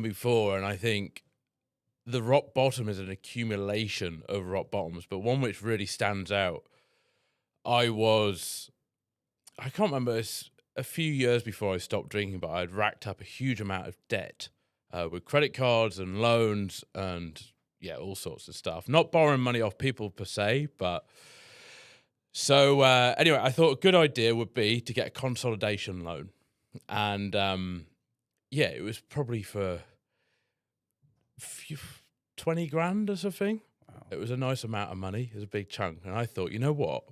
before, and I think the rock bottom is an accumulation of rock bottoms, but one which really stands out. I can't remember, it's a few years before I stopped drinking, but I'd racked up a huge amount of debt with credit cards and loans and, yeah, all sorts of stuff. Not borrowing money off people per se, but so anyway, I thought a good idea would be to get a consolidation loan. And yeah, it was probably for 20 grand or something. Wow. It was a nice amount of money. It was a big chunk. And I thought, you know what?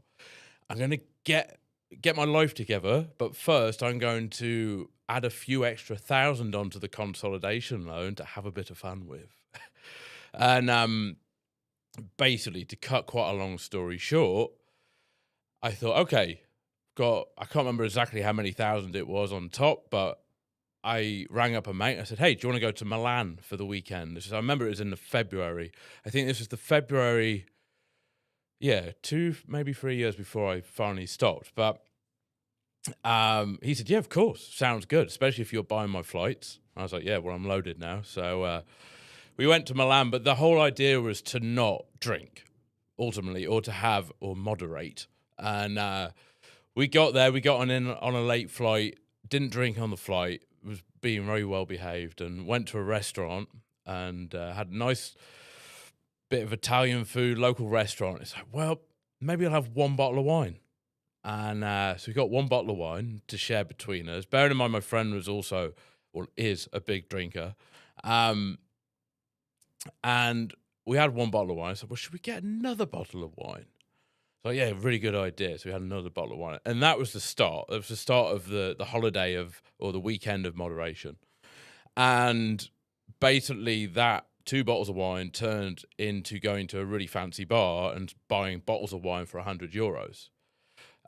I'm going to get my life together, but first I'm going to add a few extra thousand onto the consolidation loan to have a bit of fun with. And basically, to cut quite a long story short, I thought, okay, I can't remember exactly how many thousand it was on top, but I rang up a mate. I said, hey, do you want to go to Milan for the weekend? I remember it was in the February. I think this was the February, 2, maybe 3 years before I finally stopped. But he said, yeah, of course. Sounds good, especially if you're buying my flights. I was like, yeah, well, I'm loaded now. So we went to Milan, but the whole idea was to not drink, ultimately, or to have or moderate. And we got there. We got on a late flight, didn't drink on the flight, was being very well behaved, and went to a restaurant and had a nice bit of Italian food, local restaurant. It's like, well, maybe I'll have one bottle of wine. And so we got one bottle of wine to share between us. Bearing in mind, my friend was also, or is, a big drinker. And we had one bottle of wine. I said, well, should we get another bottle of wine? So, yeah, really good idea. So we had another bottle of wine. And that was the start. It was the start of the holiday or the weekend of moderation. And basically that 2 bottles of wine turned into going to a really fancy bar and buying bottles of wine for €100.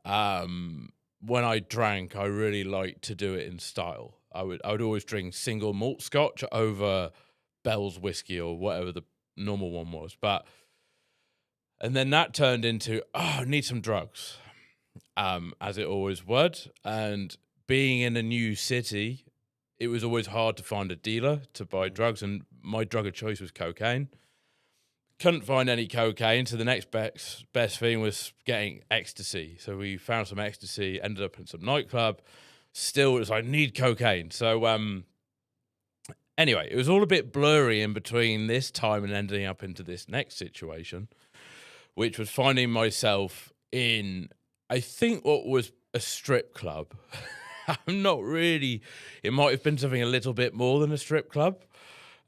When I drank, I really liked to do it in style. I would always drink single malt scotch over Bell's whiskey or whatever the normal one was. And then that turned into, I need some drugs, as it always would. And being in a new city, it was always hard to find a dealer to buy drugs. And my drug of choice was cocaine. Couldn't find any cocaine, so the next best thing was getting ecstasy. So we found some ecstasy, ended up in some nightclub. Still, it was like, I need cocaine. So anyway, it was all a bit blurry in between this time and ending up into this next situation, which was finding myself in, I think, what was a strip club. I'm not really, it might have been something a little bit more than a strip club.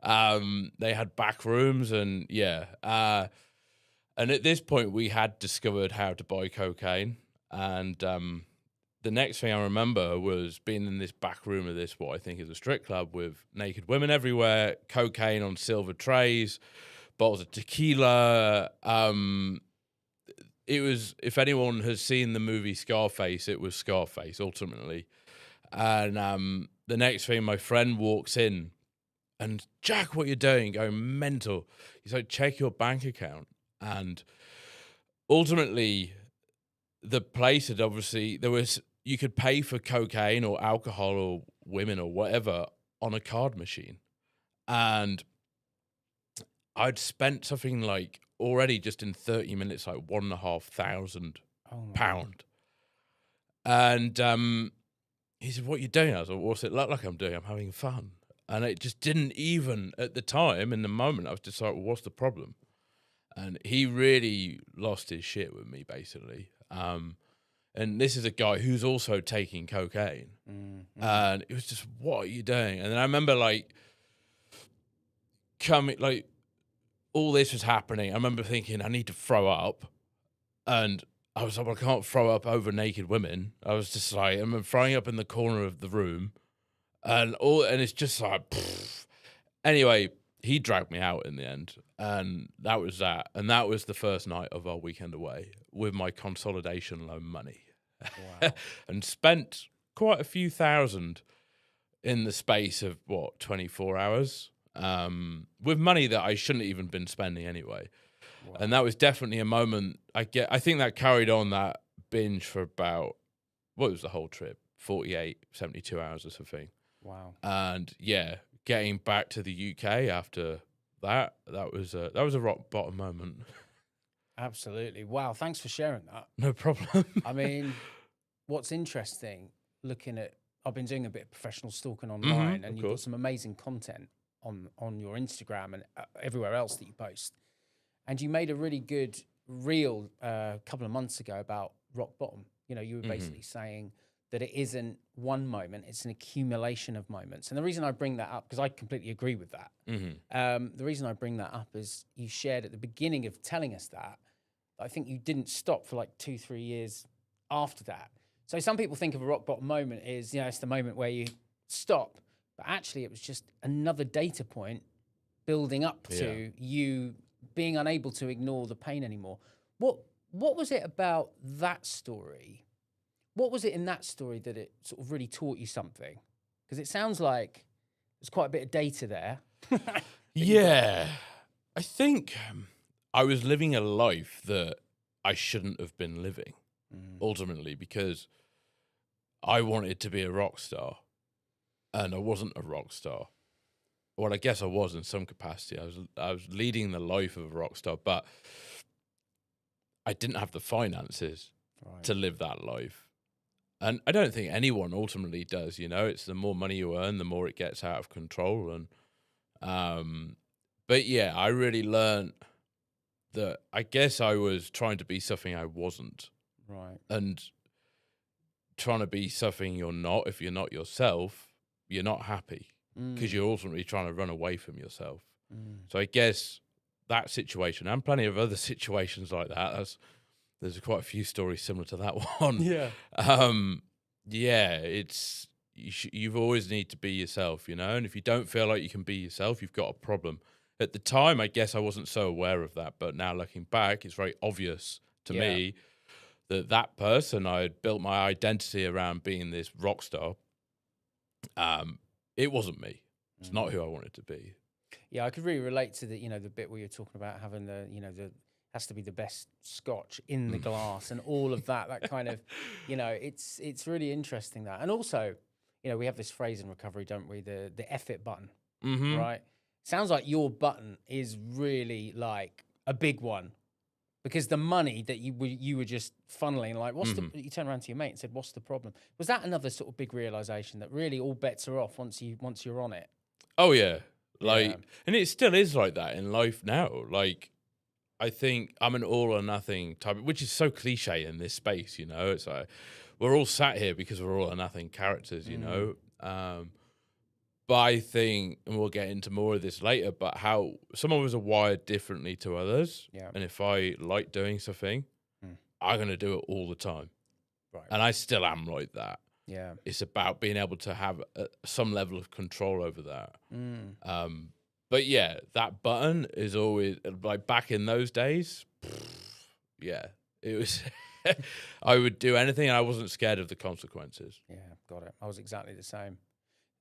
They had back rooms and and at this point we had discovered how to buy cocaine. And the next thing I remember was being in this back room of this, what I think is a strip club, with naked women everywhere, cocaine on silver trays, bottles of tequila. It was, if anyone has seen the movie Scarface, it was Scarface ultimately. And the next thing, my friend walks in and, Jack, what you doing? Going mental. He's like, check your bank account. And ultimately, the place had obviously, you could pay for cocaine or alcohol or women or whatever on a card machine. And I'd spent something like already just in 30 minutes, like £1,500. And he said, what are you doing? I was like, what's it look like I'm doing? I'm having fun. And it just didn't even, at the time, in the moment, I was just like, well, what's the problem? And he really lost his shit with me, basically. And this is a guy who's also taking cocaine. Mm-hmm. And it was just, what are you doing? And then I remember, all this was happening. I remember thinking, I need to throw up. And I was like, well, I can't throw up over naked women. I was just like, I'm throwing up in the corner of the room. And it's just like, pfft. Anyway, he dragged me out in the end, and that was that. And that was the first night of our weekend away with my consolidation loan money. Wow. And spent quite a few thousand in the space of 24 hours, with money that I shouldn't have even been spending anyway. Wow. And that was definitely a moment. I think that carried on that binge for about, what was the whole trip? 48, 72 hours or something. Wow. And getting back to the UK after that was a rock bottom moment. Absolutely. Wow. Thanks for sharing that. No problem. I mean, what's interesting, I've been doing a bit of professional stalking online, and of you've got course. some amazing content on your Instagram and everywhere else that you post. And you made a really good reel a couple of months ago about rock bottom. You know, you were basically saying that it isn't one moment, it's an accumulation of moments. And the reason I bring that up, because I completely agree with that. The reason I bring that up is you shared at the beginning of telling us that, I think you didn't stop for like 2-3 years after that. So some people think of a rock bottom moment is, you know, it's the moment where you stop, but actually it was just another data point building up to you being unable to ignore the pain anymore. What was it about that story? What was it in that story that it sort of really taught you something? Because it sounds like there's quite a bit of data there. Yeah. I think I was living a life that I shouldn't have been living, ultimately, because I wanted to be a rock star, and I wasn't a rock star. Well, I guess I was in some capacity. I was leading the life of a rock star, but I didn't have the finances to live that life. And I don't think anyone ultimately does, you know. It's the more money you earn, the more it gets out of control. And but yeah, I really learned that I guess I was trying to be something I wasn't. Right. And trying to be something you're not, if you're not yourself, you're not happy, because you're ultimately trying to run away from yourself. So I guess that situation, and plenty of other situations like that, there's quite a few stories similar to that one. Yeah. Yeah, it's you've always need to be yourself, you know. And if you don't feel like you can be yourself, you've got a problem. At the time, I guess I wasn't so aware of that, but now looking back, it's very obvious to me that person I had built my identity around being this rock star. It wasn't me. It's not who I wanted to be. Yeah, I could really relate to the, you know, the bit where you're talking about having the, you know, the has to be the best scotch in the glass and all of that. That kind of, you know, it's really interesting that. And also, you know, we have this phrase in recovery, don't we? The F it button, right? Sounds like your button is really like a big one, because the money that you were just funneling, like, what's the? You turn around to your mate and said, "What's the problem?" Was that another sort of big realization that really all bets are off once you're on it? Oh yeah, like, and it still is like that in life now. Like, I think I'm an all or nothing type, which is so cliche in this space, you know. It's like we're all sat here because we're all or nothing characters, you know. But I think, and we'll get into more of this later, but how some of us are wired differently to others. Yeah. And if I like doing something, I'm going to do it all the time. Right. And I still am like that. Yeah. It's about being able to have some level of control over that. But yeah, that button is always, like, back in those days, yeah, it was, I would do anything and I wasn't scared of the consequences. Yeah, got it. I was exactly the same.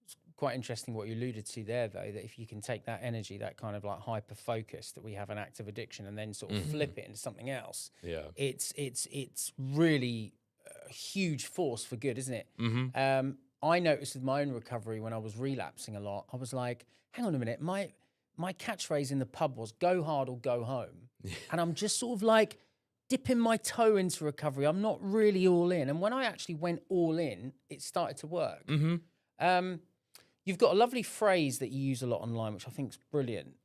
It's quite interesting what you alluded to there, though, that if you can take that energy, that kind of like hyper focus that we have an active addiction, and then sort of flip it into something else, Yeah. it's really a huge force for good, isn't it? I noticed with my own recovery when I was relapsing a lot, I was like, hang on a minute, my catchphrase in the pub was "go hard or go home," and I'm just sort of like dipping my toe into recovery. I'm not really all in, and when I actually went all in, it started to work. You've got a lovely phrase that you use a lot online, which I think is brilliant,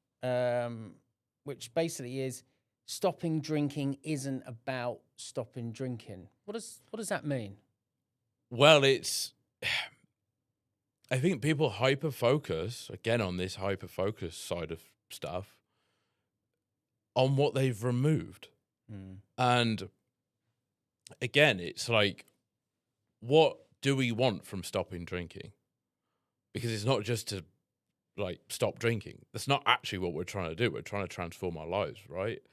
which basically is, stopping drinking isn't about stopping drinking. What does that mean? Well, I think people hyper focus, again, on this hyper focus side of stuff, on what they've removed. And again, it's like, what do we want from stopping drinking? Because it's not just to, like, stop drinking. That's not actually what we're trying to do. We're trying to transform our lives, right?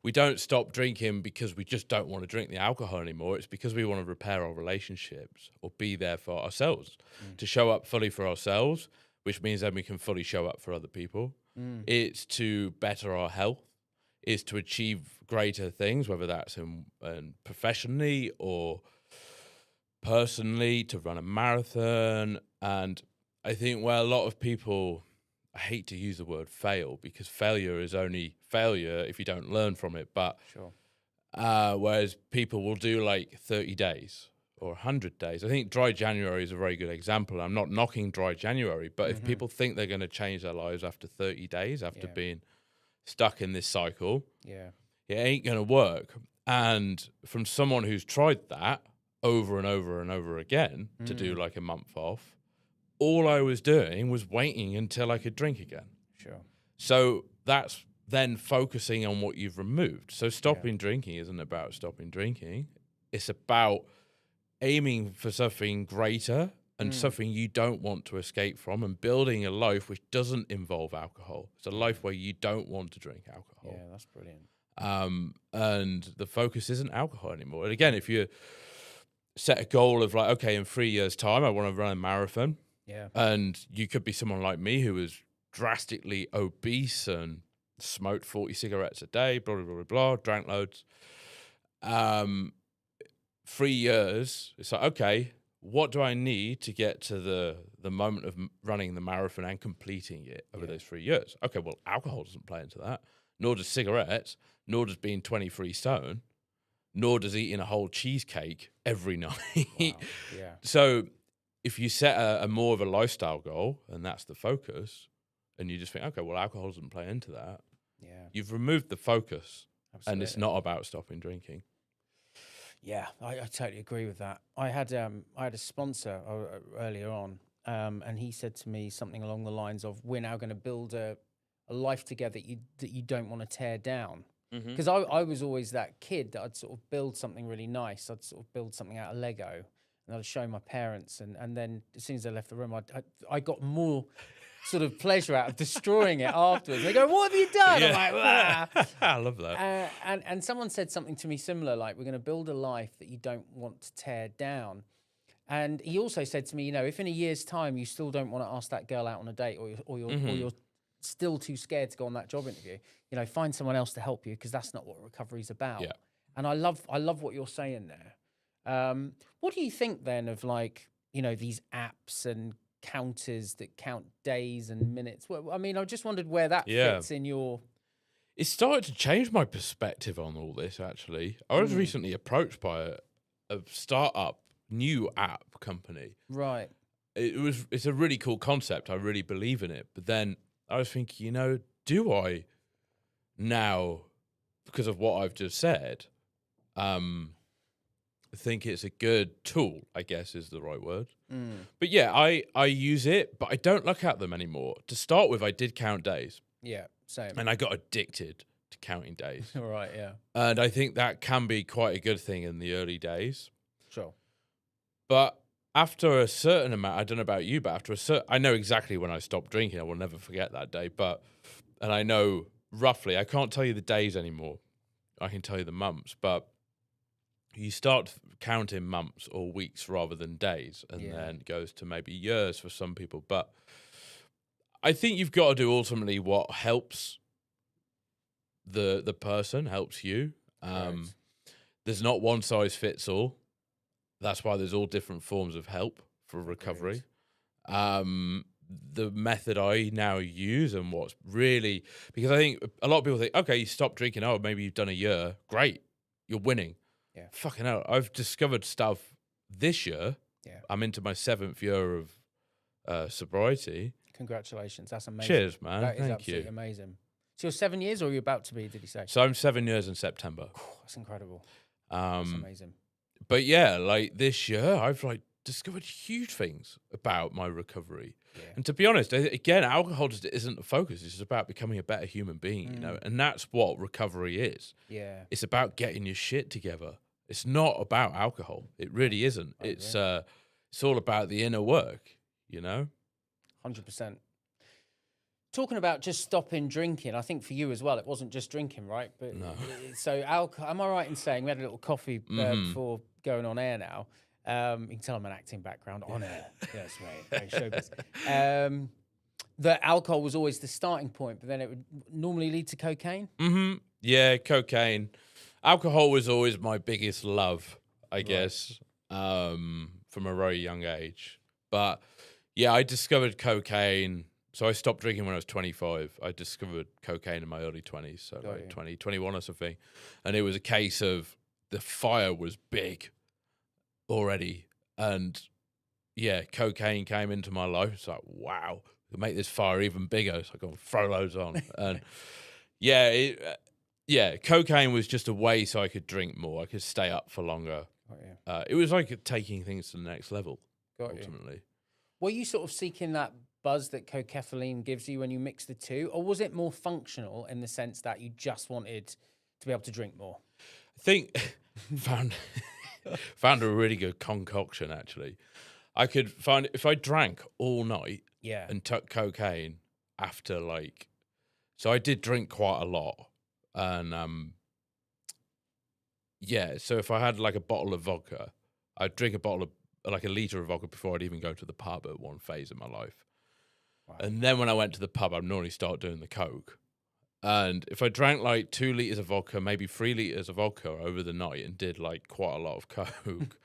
We don't stop drinking because we just don't want to drink the alcohol anymore. It's because we want to repair our relationships or be there for ourselves, to show up fully for ourselves, which means then we can fully show up for other people. It's to better our health. It's to achieve greater things, whether that's in professionally or personally, to run a marathon. And I think where a lot of people I hate to use the word fail, because failure is only failure if you don't learn from it. But Sure. whereas people will do like 30 days or 100 days. I think dry January is a very good example. I'm not knocking dry January, but if people think they're going to change their lives after 30 days, after being stuck in this cycle, Yeah. it ain't going to work. And from someone who's tried that over and over and over again to do like a month off, all I was doing was waiting until I could drink again. Sure. So that's then focusing on what you've removed. So stopping drinking isn't about stopping drinking. It's about aiming for something greater and something you don't want to escape from, and building a life which doesn't involve alcohol. It's a life where you don't want to drink alcohol. Yeah, that's brilliant. And the focus isn't alcohol anymore. And again, if you set a goal of like, okay, in 3 years' time, I want to run a marathon. Yeah. And you could be someone like me who was drastically obese and smoked 40 cigarettes a day, blah, blah, blah, blah, drank loads. 3 years, it's like, okay, what do I need to get to the moment of running the marathon and completing it over those 3 years? Okay, well, alcohol doesn't play into that, nor does cigarettes, nor does being 23 stone, nor does eating a whole cheesecake every night. Wow. Yeah. So if you set a more of a lifestyle goal, and that's the focus, and you just think, okay, well, alcohol doesn't play into that, Yeah. you've removed the focus, Absolutely. and it's not about stopping drinking. Yeah, I totally agree with that. I had a sponsor earlier on, and he said to me something along the lines of, "We're now going to build a life together that you don't want to tear down." Because I was always that kid that I'd sort of build something really nice. I'd sort of build something out of Lego, and I'd show my parents, and then as soon as they left the room, I got more sort of pleasure out of destroying it afterwards. They go, "What have you done?" I'm like, "Wah." I love that. And someone said something to me similar, like, we're going to build a life that you don't want to tear down. And he also said to me, you know, if in a year's time you still don't want to ask that girl out on a date, or you're still too scared to go on that job interview, you know, find someone else to help you, because that's not what recovery's about. Yeah. And I love what you're saying there. What do you think then of, like, you know, these apps and counters that count days and minutes? Well, I mean, I just wondered where that fits in your... It started to change my perspective on all this, actually. I was recently approached by a startup new app company. Right. It's a really cool concept. I really believe in it. But then I was thinking, you know, do I now, because of what I've just said, think it's a good tool, I guess is the right word. But yeah, I use it, but I don't look at them anymore. To start with, I did count days. Yeah, same. And I got addicted to counting days. Right, yeah. And I think that can be quite a good thing in the early days. Sure. But after a certain amount, I don't know about you, but after a certain, I know exactly when I stopped drinking. I will never forget that day. And I know roughly, I can't tell you the days anymore. I can tell you the months, but you start counting months or weeks rather than days, and then it goes to maybe years for some people. But I think you've got to do ultimately what helps the person, helps you. There's not one size fits all. That's why there's all different forms of help for recovery. The method I now use, and what's really, because I think a lot of people think, okay, you stop drinking, oh, maybe you've done a year. Great, you're winning. Yeah. Fucking hell, I've discovered stuff this year. Yeah. I'm into my 7th year of sobriety. Congratulations, that's amazing. Cheers, man. That is Thank absolutely you. amazing. So you're 7 years, or you're about to be, did he say? So I'm 7 years in September. That's incredible. That's amazing. But yeah, like this year, I've like discovered huge things about my recovery. Yeah. And to be honest, again, alcohol just isn't the focus. It's just about becoming a better human being, you know, and that's what recovery is. Yeah. It's about getting your shit together. It's not about alcohol. It really isn't. It's all about the inner work, you know? 100%. Talking about just stopping drinking, I think for you as well, it wasn't just drinking, right? But No. So alcohol, am I right in saying, we had a little coffee before going on air now. You can tell I'm an acting background on air. Yes, right. Very showbiz. That alcohol was always the starting point, but then it would normally lead to cocaine? Yeah, cocaine. Alcohol was always my biggest love, I guess, from a very young age. But yeah, I discovered cocaine So I stopped drinking when I was 25. I discovered cocaine in my early 20s, so Got like you. 20, 21 or something. And it was a case of the fire was big already. And yeah, cocaine came into my life. It's like, wow, we make this fire even bigger. So I got to throw loads on. And yeah, cocaine was just a way so I could drink more. I could stay up for longer. Got you. It was like taking things to the next level, Got you. ultimately. Were you sort of seeking that buzz that cocaine gives you when you mix the two, or was it more functional in the sense that you just wanted to be able to drink more? I think found a really good concoction, actually. I could find if I drank all night Yeah. and took cocaine after so I did drink quite a lot. And yeah, so if I had like a bottle of vodka, I'd drink a bottle of like a liter of vodka before I'd even go to the pub at one phase in my life. Wow. And then when I went to the pub, I'd normally start doing the coke. And if I drank like 2 liters of vodka, maybe 3 liters of vodka over the night and did like quite a lot of coke,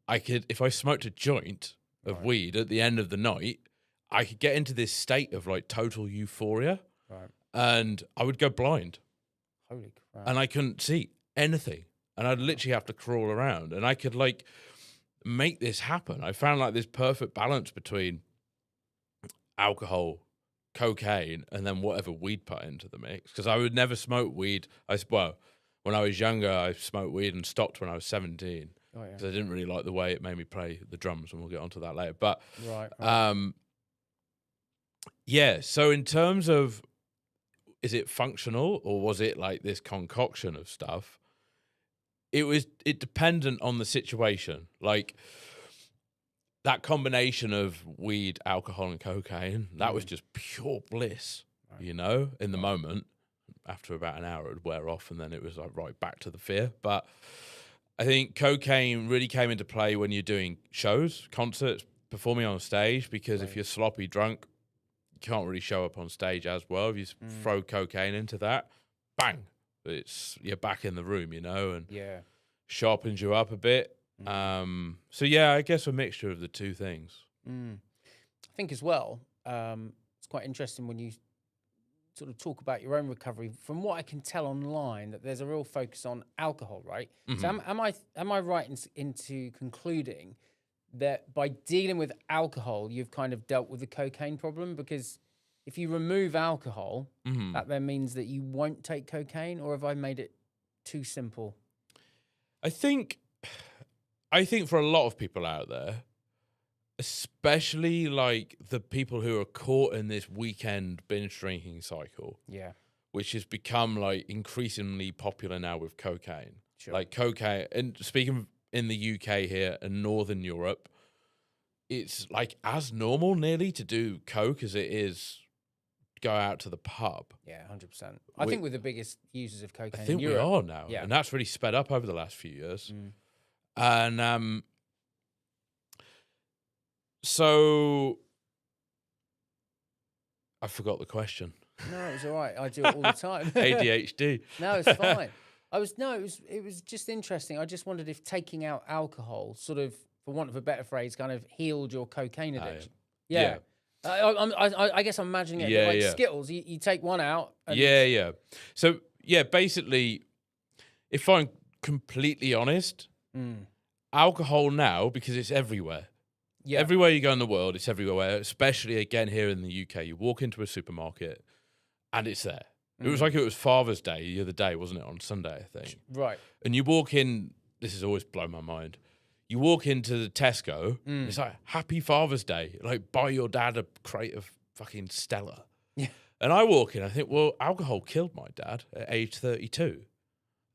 I could, if I smoked a joint of Right. weed at the end of the night, I could get into this state of like total euphoria Right. and I would go blind Holy crap. and I couldn't see anything. And I'd literally have to crawl around and I could like make this happen. I found like this perfect balance between alcohol, cocaine, and then whatever weed put into the mix. Because I would never smoke weed. When I was younger, I smoked weed and stopped when I was 17 Oh, yeah. because I didn't really like the way it made me play the drums, and we'll get onto that later. But Right. yeah. So in terms of, is it functional or was it like this concoction of stuff? It dependent on the situation. Like that combination of weed, alcohol, and cocaine, that was just pure bliss, Right. you know, in the moment. After about an hour, it would wear off, and then it was like right back to the fear. But I think cocaine really came into play when you're doing shows, concerts, performing on stage, because if Right. you're sloppy drunk, you can't really show up on stage as well. If you throw cocaine into that, bang, you're back in the room, you know, and Yeah. sharpens you up a bit. So yeah, I guess a mixture of the two things. I think as well, it's quite interesting when you sort of talk about your own recovery. From what I can tell online, that there's a real focus on alcohol, right? So am I right into concluding that by dealing with alcohol, you've kind of dealt with the cocaine problem? Because if you remove alcohol, that then means that you won't take cocaine, or have I made it too simple? I think for a lot of people out there, especially like the people who are caught in this weekend binge drinking cycle, Yeah. which has become like increasingly popular now with cocaine. Sure. Like cocaine, and speaking in the UK here and Northern Europe, it's like as normal nearly to do coke as it is go out to the pub. Yeah, 100%. I think we're the biggest users of cocaine I think in we Europe. are now, Yeah. and that's really sped up over the last few years. And so I forgot the question. No, it was all right. I do it all the time. ADHD. No, it's fine. It was just interesting. I just wondered if taking out alcohol, sort of, for want of a better phrase, kind of healed your cocaine addiction. Yeah. I guess I'm imagining it a bit like Skittles. You take one out. And Yeah. So yeah, basically, if I'm completely honest, alcohol now, because it's everywhere. Yeah. Everywhere you go in the world, it's everywhere, especially again here in the UK. You walk into a supermarket and it's there. It was like it was Father's Day the other day, wasn't it? On Sunday, I think. Right. And you walk in, this has always blown my mind. You walk into the Tesco, and it's like, Happy Father's Day. Like, buy your dad a crate of fucking Stella. Yeah. And I walk in, I think, well, alcohol killed my dad at age 32.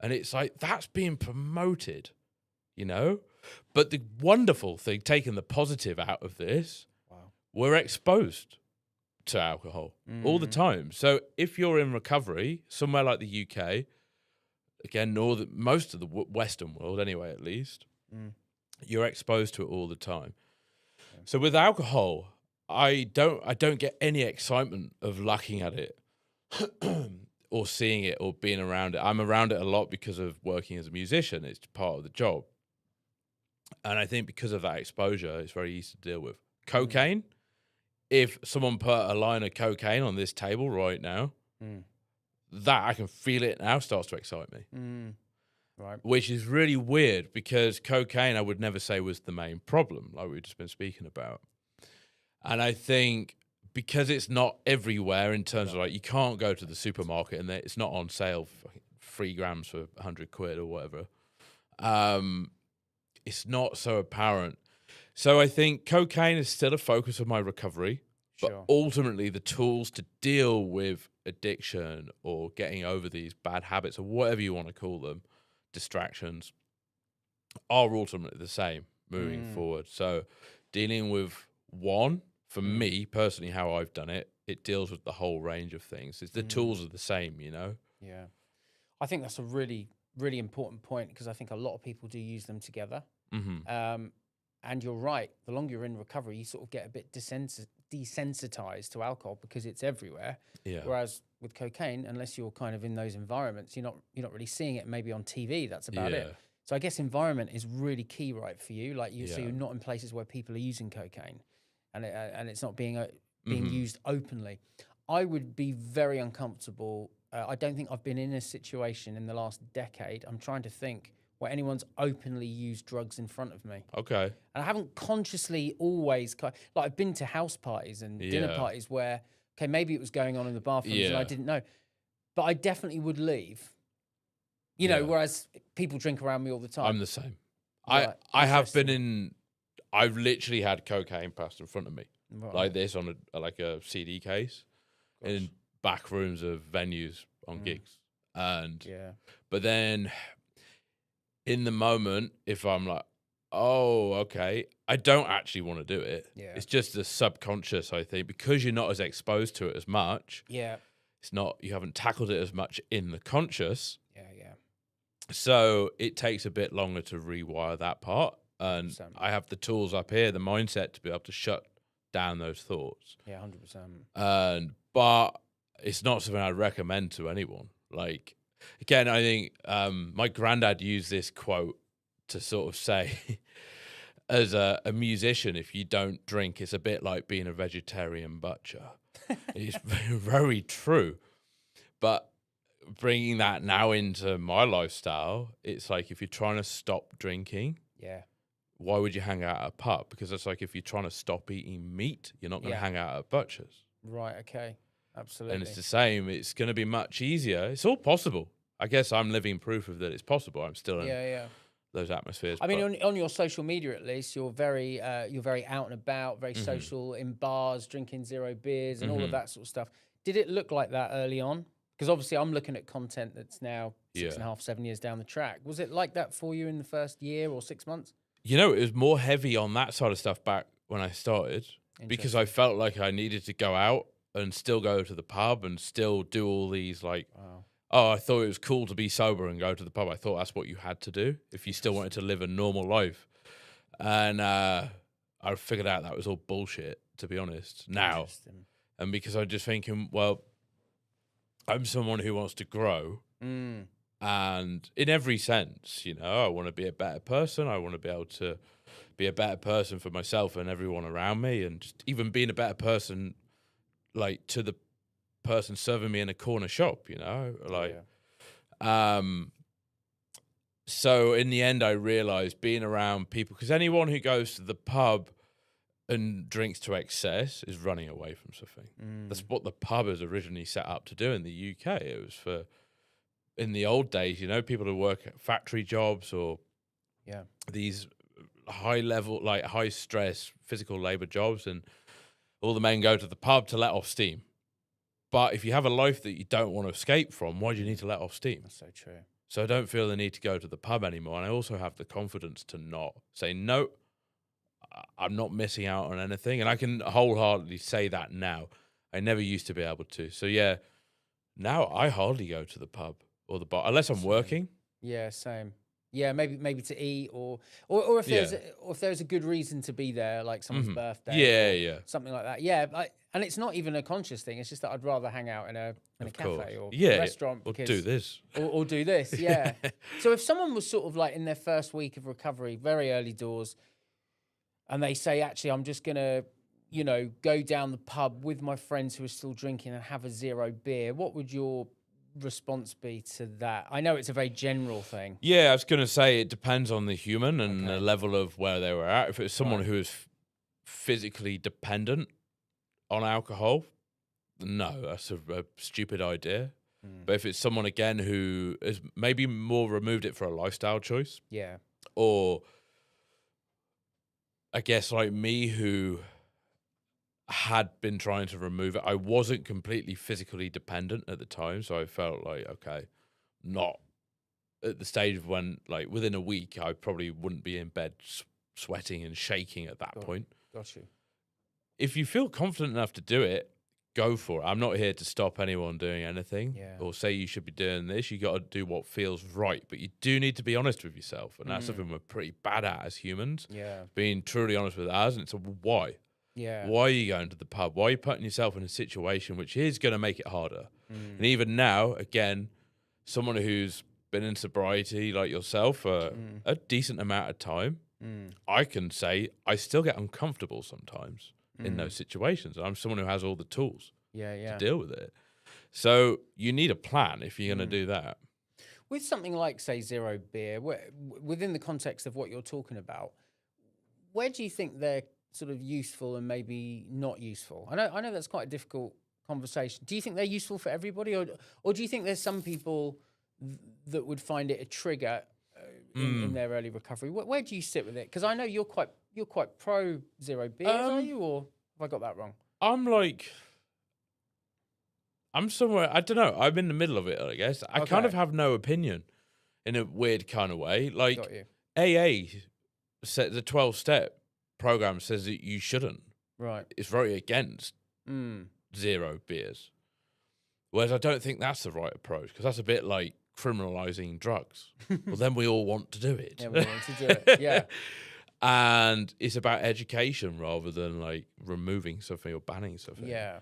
And it's like, that's being promoted, you know? But the wonderful thing, taking the positive out of this, we're exposed to alcohol all the time. So if you're in recovery, somewhere like the UK, again, most of the Western world anyway, at least, you're exposed to it all the time. So with alcohol, I don't get any excitement of looking at it or seeing it or being around it. I'm around it a lot because of working as a musician. It's part of the job. And I think because of that exposure, it's very easy to deal with. Cocaine, if someone put a line of cocaine on this table right now, that I can feel it now starts to excite me. Right. Which is really weird because cocaine, I would never say was the main problem, like we've just been speaking about. And I think because it's not everywhere in terms of like, you can't go to the supermarket and it's not on sale for 3 grams for 100 quid or whatever. It's not so apparent. So I think cocaine is still a focus of my recovery, but ultimately the tools to deal with addiction or getting over these bad habits or whatever you want to call them, distractions, are ultimately the same moving forward. So dealing with one, for me personally, how I've done it, it deals with the whole range of things. It's the tools are the same, you know? Yeah. I think that's a really, really important point because I think a lot of people do use them together. And you're right. The longer you're in recovery, you sort of get a bit desensitized to alcohol because it's everywhere. Yeah. Whereas with cocaine, unless you're kind of in those environments, you're not really seeing it. Maybe on TV, that's about it. So I guess environment is really key, right, for you. Like so you're not in places where people are using cocaine, and it's not being used openly. I would be very uncomfortable. I don't think I've been in a situation in the last decade. I'm trying to think where anyone's openly used drugs in front of me. Okay. And I haven't consciously always, like I've been to house parties and dinner parties where, okay, maybe it was going on in the bathrooms and I didn't know. But I definitely would leave, you know, whereas people drink around me all the time. I'm the same. Right. I have been in, I've literally had cocaine passed in front of me. Right. Like this on a CD case in back rooms of venues on gigs. And, but then in the moment, if I'm like, oh, okay, I don't actually want to do it. Yeah. It's just the subconscious, I think, because you're not as exposed to it as much. Yeah. It's not, you haven't tackled it as much in the conscious. Yeah. So it takes a bit longer to rewire that part. And 100%. I have the tools up here, the mindset to be able to shut down those thoughts. Yeah, 100%. But it's not something I'd recommend to anyone. Like, again, I think my granddad used this quote to sort of say, as a musician, if you don't drink, it's a bit like being a vegetarian butcher. It's very true. But bringing that now into my lifestyle, it's like if you're trying to stop drinking, why would you hang out at a pub? Because it's like if you're trying to stop eating meat, you're not going to hang out at butchers. Right, okay. Absolutely. And it's the same. It's going to be much easier. It's all possible. I guess I'm living proof of that it's possible. I'm still in those atmospheres. I mean, on your social media, at least, you're very out and about, very social, in bars, drinking 0 beers and all of that sort of stuff. Did it look like that early on? Because obviously I'm looking at content that's now 6.5, 7 years down the track. Was it like that for you in the first year or 6 months? You know, it was more heavy on that side of stuff back when I started because I felt like I needed to go out and still go to the pub and still do all these like, oh, I thought it was cool to be sober and go to the pub. I thought that's what you had to do if you still wanted to live a normal life. And I figured out that was all bullshit, to be honest, now. And because I'm just thinking, well, I'm someone who wants to grow. And in every sense, you know, I want to be a better person. I want to be able to be a better person for myself and everyone around me. And just even being a better person, like, to the person serving me in a corner shop, you know, like, so in the end, I realized being around people, because anyone who goes to the pub and drinks to excess is running away from something. That's what the pub was originally set up to do in the UK. It was for, in the old days, you know, people who work at factory jobs or these high level, like high stress physical labor jobs, and all the men go to the pub to let off steam. But if you have a life that you don't want to escape from, why do you need to let off steam? That's so true. So I don't feel the need to go to the pub anymore. And I also have the confidence to not say, no, I'm not missing out on anything. And I can wholeheartedly say that now. I never used to be able to. So yeah, now I hardly go to the pub or the bar, unless I'm working. Yeah, same. Yeah, maybe to eat or if there's a good reason to be there, like someone's birthday, or something like that. Yeah, and it's not even a conscious thing. It's just that I'd rather hang out in a cafe or a restaurant, or do this, or do this. Yeah. So if someone was sort of like in their first week of recovery, very early doors, and they say, actually, I'm just gonna you know, go down the pub with my friends who are still drinking and have a zero beer, what would your response be to that? I know it's a very general thing. Yeah, I was going to say it depends on the human and the Okay. level of where they were at. If it's someone Right. who is physically dependent on alcohol, no, that's a stupid idea. But if it's someone again who has maybe more removed it for a lifestyle choice, Yeah. or I guess like me who had been trying to remove it, I wasn't completely physically dependent at the time, so I felt like okay, not at the stage of when like within a week I probably wouldn't be in bed sweating and shaking at that point. Got you. If you feel confident enough to do it, go for it. I'm not here to stop anyone doing anything Yeah. or say you should be doing this. You got to do what feels right, but you do need to be honest with yourself, and that's something we're pretty bad at as humans. Yeah. Being truly honest with us, and it's a why. Yeah. Why are you going to the pub? Why are you putting yourself in a situation which is going to make it harder? Mm. And even now, again, someone who's been in sobriety like yourself for a decent amount of time, I can say I still get uncomfortable sometimes in those situations. I'm someone who has all the tools Yeah. to Yeah. deal with it. So you need a plan if you're going to do that. With something like, say, zero beer, within the context of what you're talking about, where do you think they're sort of useful and maybe not useful? I know that's quite a difficult conversation. Do you think they're useful for everybody, or do you think there's some people that would find it a trigger in their early recovery? Where do you sit with it? Because I know you're quite pro zero beers, are you, or have I got that wrong? I'm somewhere, I don't know, I'm in the middle of it, I guess. I kind of Okay. have no opinion in a weird kind of way. Like Got you. AA said the 12-step program says that you shouldn't. Right. It's very against zero beers. Whereas I don't think that's the right approach, because that's a bit like criminalizing drugs. Well, then we all want to do it. Yeah, we want to do it. Yeah. And it's about education rather than like removing something or banning something. Yeah.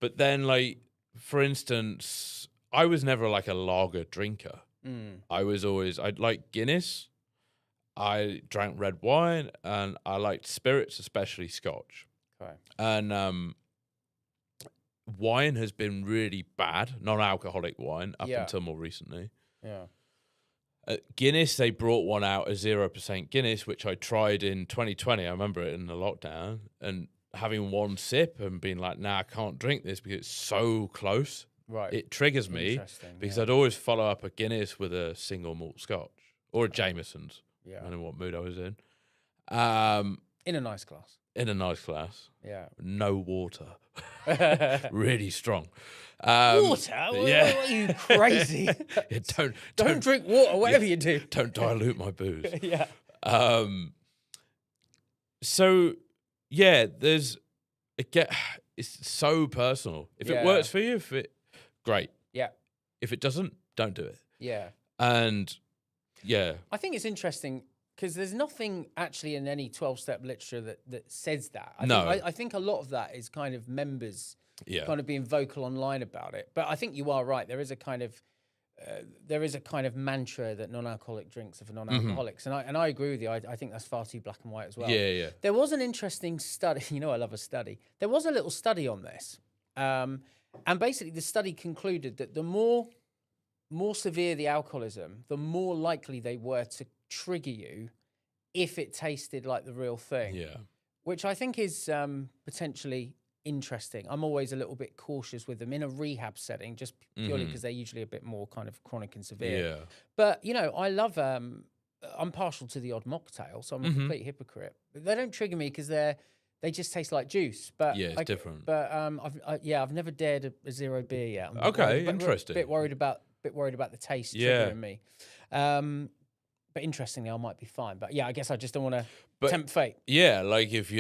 But then, like, for instance, I was never like a lager drinker. I liked Guinness. I drank red wine, and I liked spirits, especially Scotch. Okay. And wine has been really bad, non-alcoholic wine, up Yeah. until more recently. Yeah. Guinness, they brought one out, a 0% Guinness, which I tried in 2020. I remember it in the lockdown, and having one sip and being like, nah, I can't drink this because it's so close. Right. It triggers me Interesting, because yeah. I'd always follow up a Guinness with a single malt Scotch or a Jameson's. Yeah. I don't know what mood I was in. In a nice glass. In a nice glass. Yeah. No water. Really strong. Water? Yeah. What are you crazy? Yeah, Don't drink water, whatever you do. don't dilute my booze. Yeah. So yeah, it's so personal. If Yeah. it works for you, great. Yeah. If it doesn't, don't do it. Yeah. And yeah, I think it's interesting because there's nothing actually in any 12-step literature that says that. I think a lot of that is kind of members yeah, kind of being vocal online about it. But I think you are right. There is a kind of mantra that non-alcoholic drinks are for non-alcoholics, and I agree with you. I think that's far too black and white as well. yeah. There was an interesting study. You know, I love a study. There was a little study on this, and basically the study concluded that the more severe the alcoholism, the more likely they were to trigger you if it tasted like the real thing. Yeah. Which I think is potentially interesting. I'm always a little bit cautious with them in a rehab setting, just purely because they're usually a bit more kind of chronic and severe. Yeah. But, you know, I love, I'm partial to the odd mocktail, so I'm a complete hypocrite. But they don't trigger me because they just taste like juice. But Yeah, it's different. But I've never dared a zero beer yet. I'm Okay, worried, interesting. Bit worried about the taste Yeah. triggering me. But interestingly, I might be fine. But yeah, I guess I just don't want to tempt fate. Yeah, like if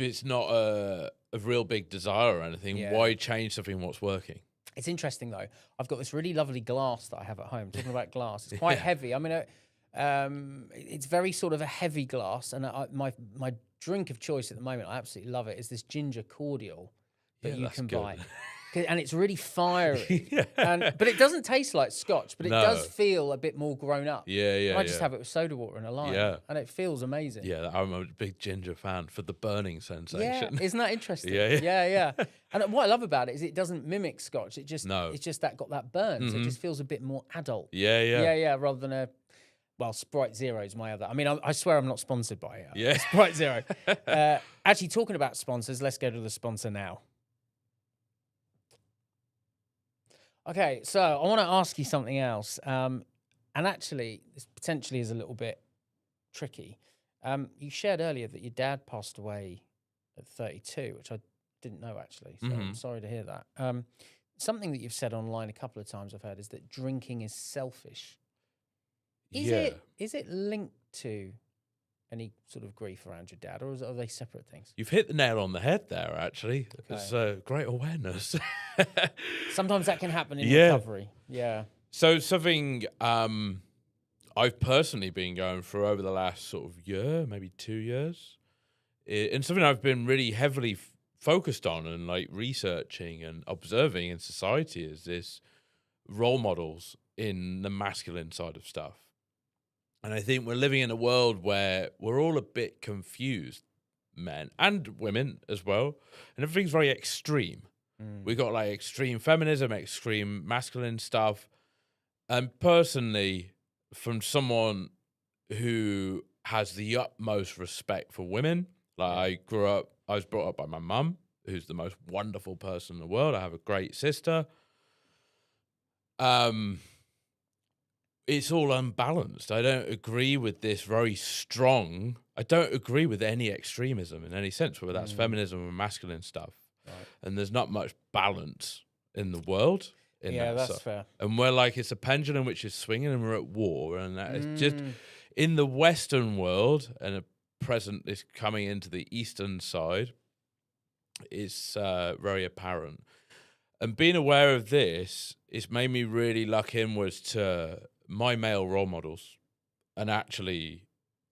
it's not a real big desire or anything, Yeah. why change something what's working? It's interesting though. I've got this really lovely glass that I have at home. Talking about glass, it's quite heavy. I mean, it's very sort of a heavy glass, and my drink of choice at the moment, I absolutely love it, is this ginger cordial that Yeah, you that's can good. buy. and it's really fiery. Yeah. But it doesn't taste like Scotch, but it does No. feel a bit more grown up. Yeah, yeah, And I just yeah. have it with soda water and a lime. Yeah. And it feels amazing. Yeah, I'm a big ginger fan for the burning Yeah, sensation. isn't that interesting? Yeah, yeah. yeah. And what I love about it is it doesn't mimic Scotch. It's just No. got that burn, so it just feels a bit more adult. Yeah, yeah. Yeah, rather than Sprite Zero is my other. I mean, I swear I'm not sponsored by it. Yeah. Sprite Zero. Actually, talking about sponsors, let's go to the sponsor now. Okay, so I want to ask you something else. And actually, this potentially is a little bit tricky. You shared earlier that your dad passed away at 32, which I didn't know actually. So I'm sorry to hear that. Something that you've said online a couple of times I've heard is that drinking is selfish. Is it linked to any sort of grief around your dad, or are they separate things? You've hit the nail on the head there, actually. It's great awareness. Sometimes that can happen in Yeah. recovery. Yeah. So something I've personally been going through over the last sort of year, maybe 2 years, and something I've been really heavily focused on and like researching and observing in society is this role models in the masculine side of stuff. And I think we're living in a world where we're all a bit confused, men and women as well, and everything's very extreme. We got like extreme feminism, extreme masculine stuff. And personally, from someone who has the utmost respect for women, like I was brought up by my mum, who's the most wonderful person in the world. I have a great sister. It's all unbalanced. I don't agree with this very strong. I don't agree with any extremism in any sense, whether that's feminism or masculine stuff. Right. And there's not much balance in the world. That's fair. And we're like, it's a pendulum which is swinging and we're at war. And that is just in the Western world, and at present is coming into the Eastern side, it's very apparent. And being aware of this, it's made me really look inwards to my male role models and actually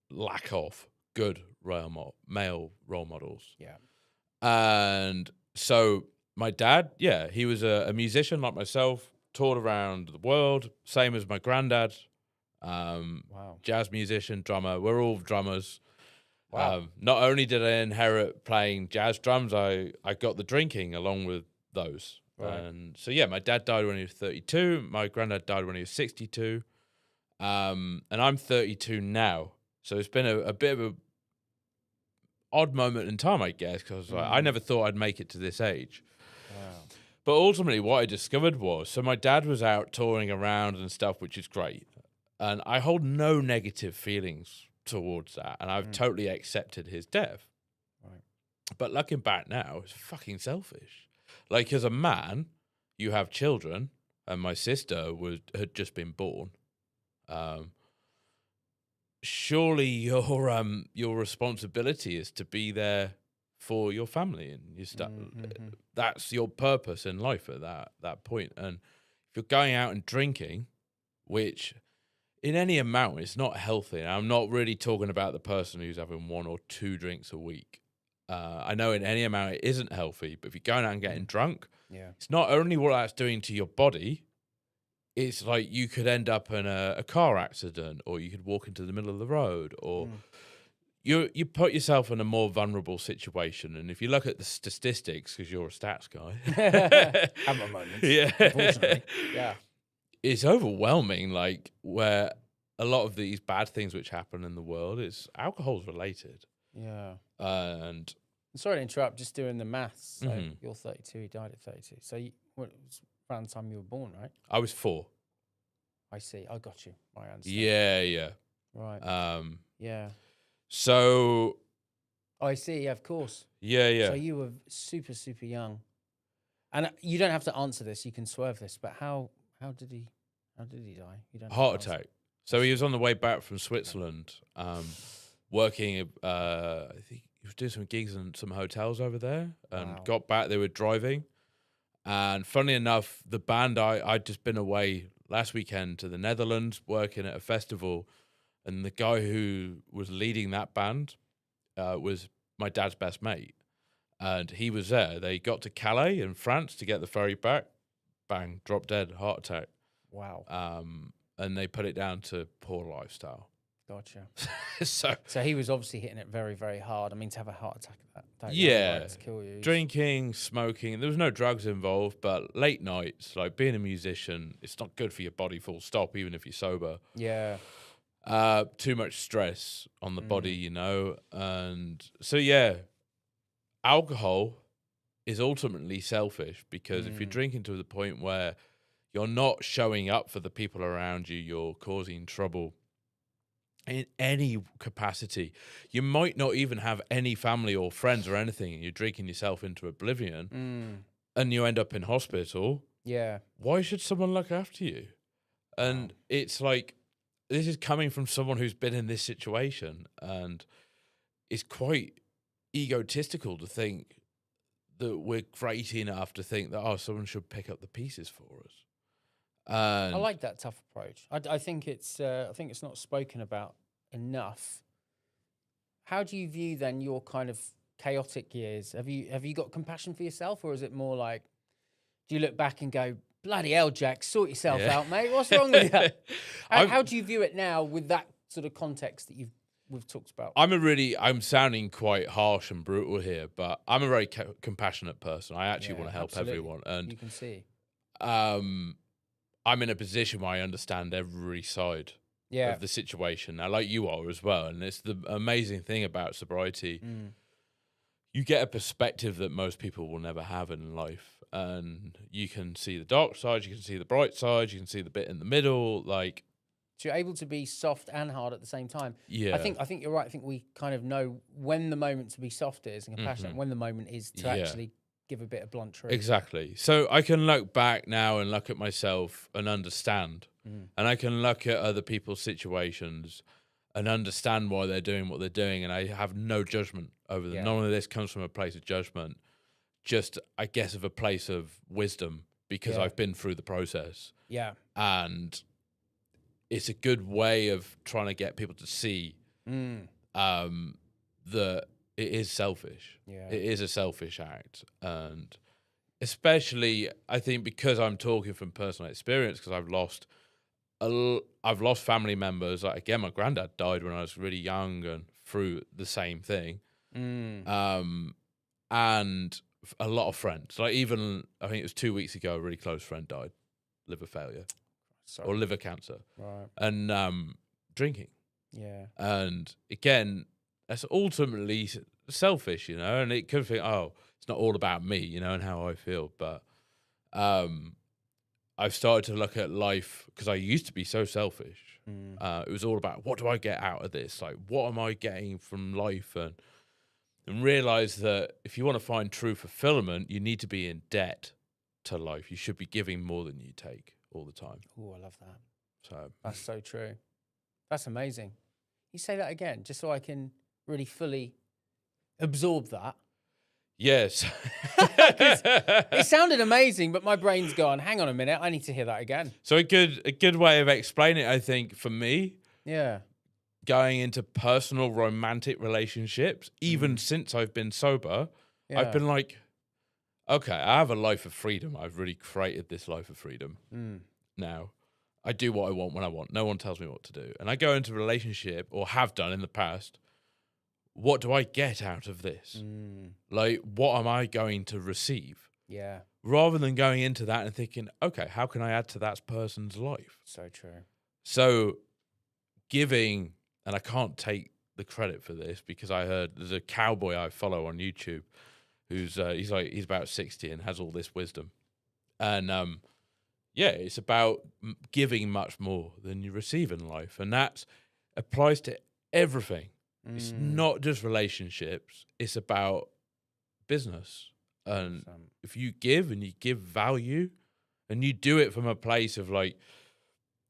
lack of good male role models. Yeah. And so my dad, he was a musician like myself, toured around the world, same as my granddad. Wow. Jazz musician, drummer. We're all drummers. Wow. Not only did I inherit playing jazz drums, I got the drinking along with those. Right. And so, my dad died when he was 32. My granddad died when he was 62. And I'm 32 now. So it's been a bit of a odd moment in time, I guess, because I never thought I'd make it to this age. Wow. But ultimately, what I discovered was, so my dad was out touring around and stuff, which is great. And I hold no negative feelings towards that. And I've totally accepted his death. Right. But looking back now, it's fucking selfish. Like, as a man, you have children, and my sister had just been born. Surely your responsibility is to be there for your family and your stuff. That's your purpose in life at that point. And if you're going out and drinking, which in any amount is not healthy, and I'm not really talking about the person who's having 1 or 2 drinks a week. I know in any amount it isn't healthy, but if you're going out and getting drunk, it's not only what that's doing to your body, it's like you could end up in a car accident, or you could walk into the middle of the road, or you put yourself in a more vulnerable situation. And if you look at the statistics, because you're a stats guy, Have my moments. yeah, Unfortunately. Yeah. it's overwhelming. Like, where a lot of these bad things which happen in the world is alcohol's related. Yeah. And Sorry to interrupt, just doing the maths. So you're 32, he died at 32. So it was around the time you were born, right? I was 4. I see. I got you. I understand. Yeah. Right. Yeah. So Oh, I see. Yeah, of course. yeah. So you were super, super young. And you don't have to answer this. You can swerve this. But how did he die? You don't have to Heart answer. attack. So he was on the way back from Switzerland, working. I think he was doing some gigs in some hotels over there, and got back. They were driving, and funnily enough, the band I'd just been away last weekend to the Netherlands working at a festival, and the guy who was leading that band was my dad's best mate. and he was there. They got to Calais in France to get the ferry back. Bang, drop dead, heart attack. Wow. And they put it down to poor lifestyle. Gotcha. So he was obviously hitting it very, very hard. I mean, to have a heart attack that yeah, young, to kill you. drinking, smoking. There was no drugs involved, but late nights, like being a musician, it's not good for your body. Full stop. Even if you're sober. Yeah. Too much stress on the body, you know, and so yeah, alcohol is ultimately selfish because if you're drinking to the point where you're not showing up for the people around you, you're causing trouble in any capacity. You might not even have any family or friends or anything, and you're drinking yourself into oblivion, and you end up in hospital. Yeah. Why should someone look after you? And it's like, this is coming from someone who's been in this situation, and it's quite egotistical to think that we're great enough to think that, someone should pick up the pieces for us. And I like that tough approach. I think it's not spoken about enough. How do you view then your kind of chaotic years? Have you got compassion for yourself, or is it more like, do you look back and go, bloody hell, Jack, sort yourself out, mate? What's wrong with you? How do you view it now with that sort of context that we've talked about? I'm sounding quite harsh and brutal here, but I'm a very compassionate person. I actually want to help everyone, and you can see. I'm in a position where I understand every side of the situation now, like you are as well. And it's the amazing thing about sobriety. You get a perspective that most people will never have in life. And you can see the dark side, you can see the bright side, you can see the bit in the middle. Like, so you're able to be soft and hard at the same time. Yeah. I think you're right. I think we kind of know when the moment to be soft is and compassionate, and when the moment is to actually give a bit of blunt truth. Exactly. So I can look back now and look at myself and understand. And I can look at other people's situations and understand why they're doing what they're doing. And I have no judgment over them. None of this comes from a place of judgment, just, I guess, of a place of wisdom, because I've been through the process. Yeah. And it's a good way of trying to get people to see that it is selfish. Yeah. It is a selfish act. And especially, I think, because I'm talking from personal experience, because I've lost family members. Like, again, my granddad died when I was really young and through the same thing. And a lot of friends. Like, even, I think it was 2 weeks ago, a really close friend died. Liver failure. Sorry. Or liver cancer. Right. And drinking. Yeah. And again, that's ultimately selfish, you know, and it could think, it's not all about me, you know, and how I feel. But I've started to look at life, because I used to be so selfish. It was all about, what do I get out of this? Like, what am I getting from life? And realize that if you want to find true fulfillment, you need to be in debt to life. You should be giving more than you take all the time. Oh, I love that. So that's so true. That's amazing. You say that again, just so I can really fully absorb that. Yes. It sounded amazing, but my brain's gone, hang on a minute, I need to hear that again. So a good way of explaining it, I think, for me, going into personal romantic relationships, even since I've been sober, I've been like, okay, I have a life of freedom. I've really created this life of freedom. Now, I do what I want when I want. No one tells me what to do. And I go into a relationship, or have done in the past. What do I get out of this? Like, what am I going to receive? Yeah. Rather than going into that and thinking, okay, how can I add to that person's life? So true. So giving, and I can't take the credit for this, because I heard there's a cowboy I follow on YouTube who's he's about 60 and has all this wisdom. And it's about giving much more than you receive in life. And that applies to everything. It's not just relationships. It's about business. And if you give and you give value and you do it from a place of like,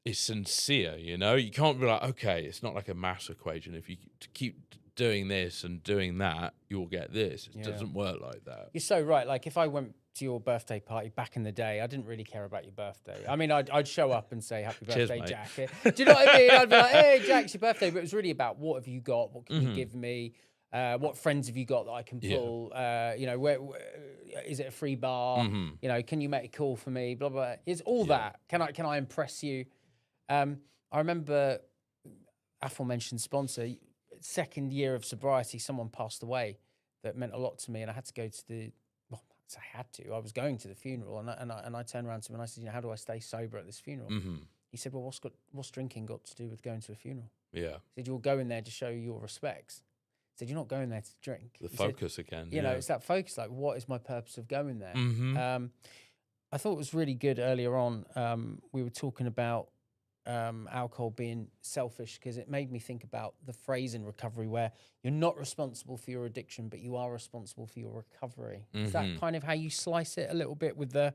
it's sincere, you know, you can't be like, okay, it's not like a maths equation. If you keep doing this and doing that, you'll get this. It doesn't work like that. You're so right. Like, if I went to your birthday party back in the day, I didn't really care about your birthday. I mean, I'd show up and say, happy birthday, Cheers, Jack. Do you know what I mean? I'd be like, hey, Jack, it's your birthday. But it was really about, what have you got? What can you give me? What friends have you got that I can pull? You know, where is it a free bar? You know, can you make a call for me? Blah blah. It's all that. Can I impress you? I remember aforementioned sponsor. Second year of sobriety, someone passed away that meant a lot to me, and I had to go to the. Well, I had to. I was going to the funeral, and I turned around to him and I said, you know, how do I stay sober at this funeral? He said, well, what's drinking got to do with going to a funeral? Yeah. He said, you'll go in there to show your respects. He said, you're not going there to drink. The He focus said, again. You know, it's that focus. Like, what is my purpose of going there? I thought it was really good earlier on. We were talking about alcohol being selfish, because it made me think about the phrase in recovery where you're not responsible for your addiction, but you are responsible for your recovery. Is that kind of how you slice it a little bit with the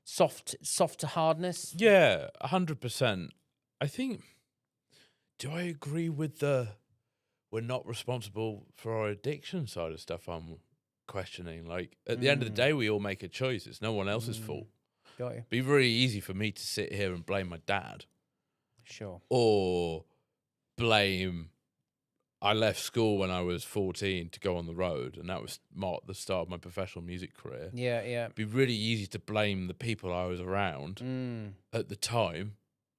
soft to hardness? Yeah, 100%. I think, do I agree with the we're not responsible for our addiction side of stuff? I'm questioning. Like, at the end of the day, we all make a choice. It's no one else's fault. Got you. It'd be very easy for me to sit here and blame my dad. Sure. Or blame, I left school when I was 14 to go on the road, and that was the start of my professional music career. Yeah. It'd be really easy to blame the people I was around at the time,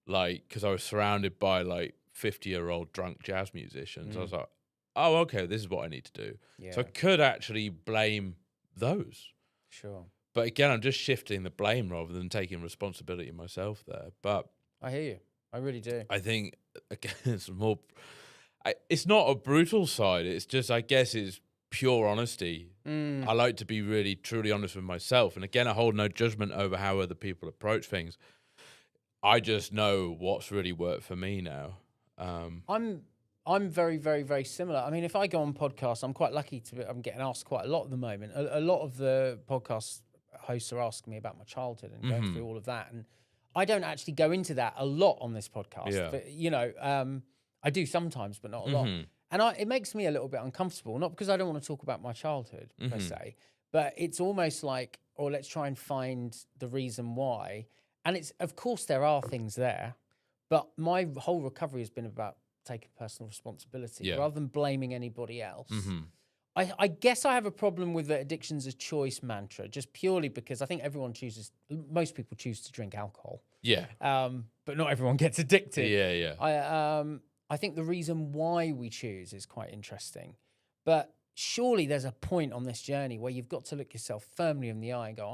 like, because I was surrounded by like 50-year-old drunk jazz musicians. I was like, oh, okay, this is what I need to do. Yeah. So I could actually blame those. Sure. But again, I'm just shifting the blame rather than taking responsibility myself there. But I hear you. I really do. I think, again, it's more. It's not a brutal side. It's just, I guess, it's pure honesty. I like to be really, truly honest with myself. And again, I hold no judgment over how other people approach things. I just know what's really worked for me now. I'm very, very, very similar. I mean, if I go on podcasts, I'm quite lucky I'm getting asked quite a lot at the moment. A lot of the podcast hosts are asking me about my childhood and going through all of that. And I don't actually go into that a lot on this podcast. Yeah. But, you know, I do sometimes, but not a lot. And it makes me a little bit uncomfortable, not because I don't want to talk about my childhood per se, but it's almost like, or let's try and find the reason why. And it's, of course, there are things there, but my whole recovery has been about taking personal responsibility rather than blaming anybody else. I guess I have a problem with the addiction's a choice mantra, just purely because I think most people choose to drink alcohol. Yeah. But not everyone gets addicted. Yeah. I think the reason why we choose is quite interesting. But surely there's a point on this journey where you've got to look yourself firmly in the eye and go,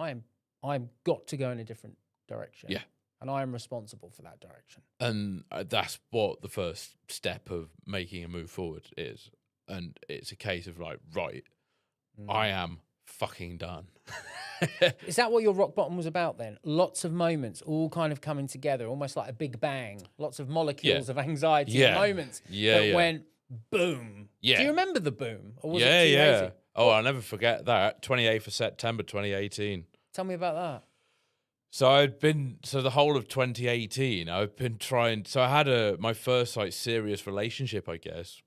I'm got to go in a different direction. Yeah. And I am responsible for that direction. And that's what the first step of making a move forward is. And it's a case of like, right, I am fucking done. Is that what your rock bottom was about then? Lots of moments all kind of coming together, almost like a big bang. Lots of molecules of anxiety moments that went boom. Yeah. Do you remember the boom? Or was it too lazy? Oh, I'll never forget that. 28th of September, 2018. Tell me about that. So the whole of 2018, I've been trying. So I had my first like serious relationship, I guess.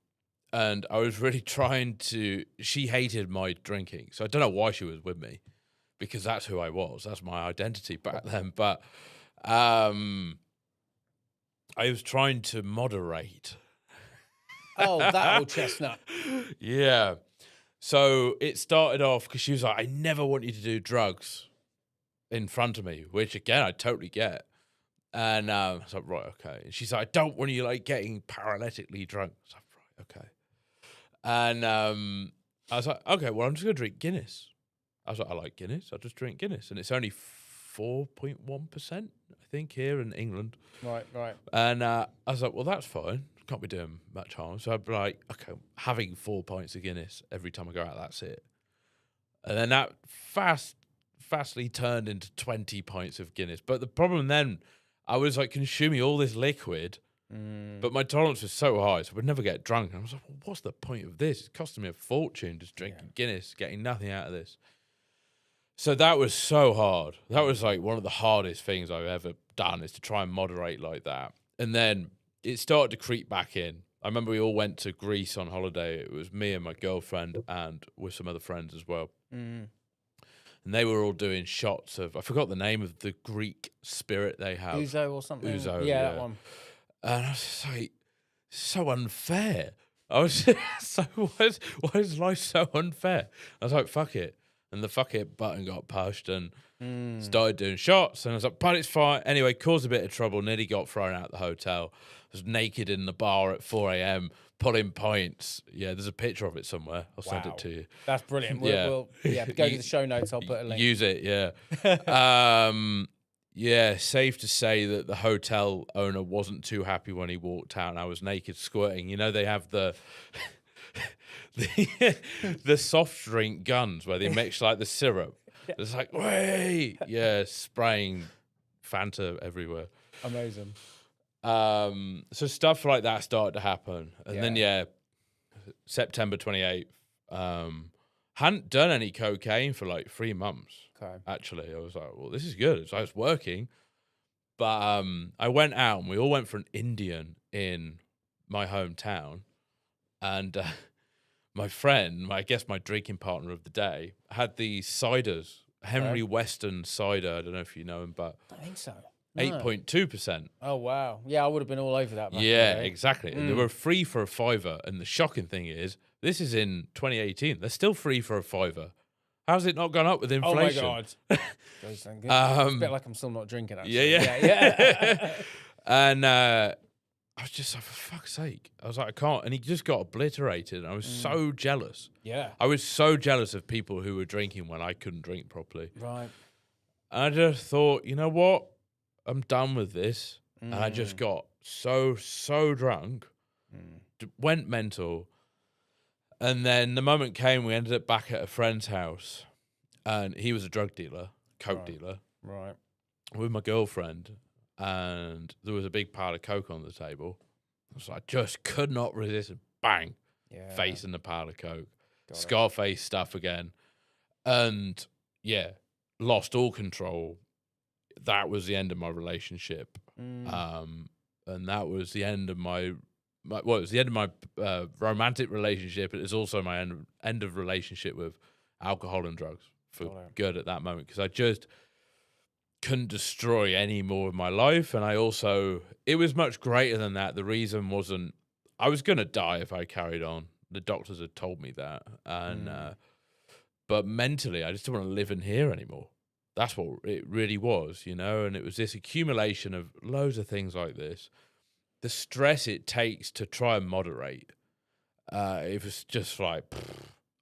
And I was really trying to, she hated my drinking. So I don't know why she was with me, because that's who I was. That's my identity back then. But I was trying to moderate. Oh, that old chestnut. Yeah. So it started off because she was like, I never want you to do drugs in front of me, which again, I totally get. And I was like, right, okay. And she's like, I don't want you like getting paralytically drunk. I was like, right, okay. And I was like, okay, well, I'm just going to drink Guinness. I was like, I like Guinness. I'll just drink Guinness. And it's only 4.1%, I think, here in England. Right. And I was like, well, that's fine. Can't be doing much harm. So I'd be like, okay, having 4 pints of Guinness every time I go out, that's it. And then that fastly turned into 20 pints of Guinness. But the problem then, I was like consuming all this liquid, but my tolerance was so high, so I would never get drunk. And I was like, well, what's the point of this? It's costing me a fortune just drinking Guinness, getting nothing out of this. So that was so hard. That was like one of the hardest things I've ever done, is to try and moderate like that. And then it started to creep back in. I remember we all went to Greece on holiday. It was me and my girlfriend and with some other friends as well. And they were all doing shots of, I forgot the name of the Greek spirit they have. Ouzo or something. Ouzo, yeah, that one. And I was just like, so unfair. I was so why is life so unfair? I was like, fuck it. And the fuck it button got pushed and started doing shots. And I was like, but it's fine. Anyway, caused a bit of trouble. Nearly got thrown out the hotel. I was naked in the bar at 4 a.m. pulling points. Yeah, there's a picture of it somewhere. I'll send it to you. That's brilliant. Yeah. We'll go to the show notes. I'll put a link. Use it, yeah. Yeah, safe to say that the hotel owner wasn't too happy when he walked out and I was naked squirting. You know, they have the the soft drink guns where they mix like the syrup. It's like, wait, yeah, spraying Fanta everywhere. Amazing. So stuff like that started to happen. And then, September 28th, hadn't done any cocaine for like 3 months. Okay. Actually, I was like, well, this is good. It's like it's working. But I went out and we all went for an Indian in my hometown. And my friend, I guess my drinking partner of the day, had these ciders, Henry Weston cider. I don't know if you know him, but I think so. No. 8.2%. Oh, wow. Yeah, I would have been all over that. Back in the Yeah, day. exactly. And they were free for a fiver. And the shocking thing is, this is in 2018. They're still free for a fiver. How's it not gone up with inflation? Oh, my God. Goes so good. It's a bit like I'm still not drinking, actually. Yeah. And I was just like, for fuck's sake. I was like, I can't. And he just got obliterated. And I was so jealous. Yeah. I was so jealous of people who were drinking when I couldn't drink properly. Right. And I just thought, you know what? I'm done with this. And I just got so drunk, went mental. And then the moment came, we ended up back at a friend's house. And he was a drug dealer, coke dealer, Right. with my girlfriend. And there was a big pile of coke on the table. So I just could not resist. Bang, face in the pile of coke. Scarface stuff again. And yeah, lost all control. That was the end of my relationship. And that was the end of it was the end of my romantic relationship. It was also my end of relationship with alcohol and drugs for good at that moment, because I just couldn't destroy any more of my life. And it was much greater than that. The reason wasn't, I was going to die if I carried on. The doctors had told me that. And, but mentally, I just didn't want to live in here anymore. That's what it really was, you know? And it was this accumulation of loads of things like this. The stress it takes to try and moderate. It was just like,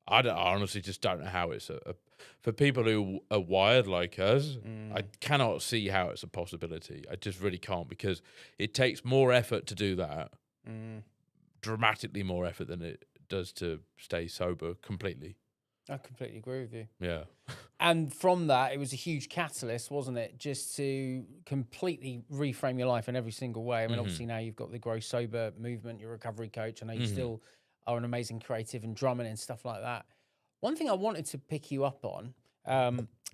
I honestly just don't know how it's for people who are wired like us. I cannot see how it's a possibility. I just really can't, because it takes more effort to do that, dramatically more effort than it does to stay sober completely. I completely agree with you. Yeah. And from that, it was a huge catalyst, wasn't it? Just to completely reframe your life in every single way. I mean, obviously now you've got the Grow Sober movement, your recovery coach. I know you still are an amazing creative and drumming and stuff like that. One thing I wanted to pick you up on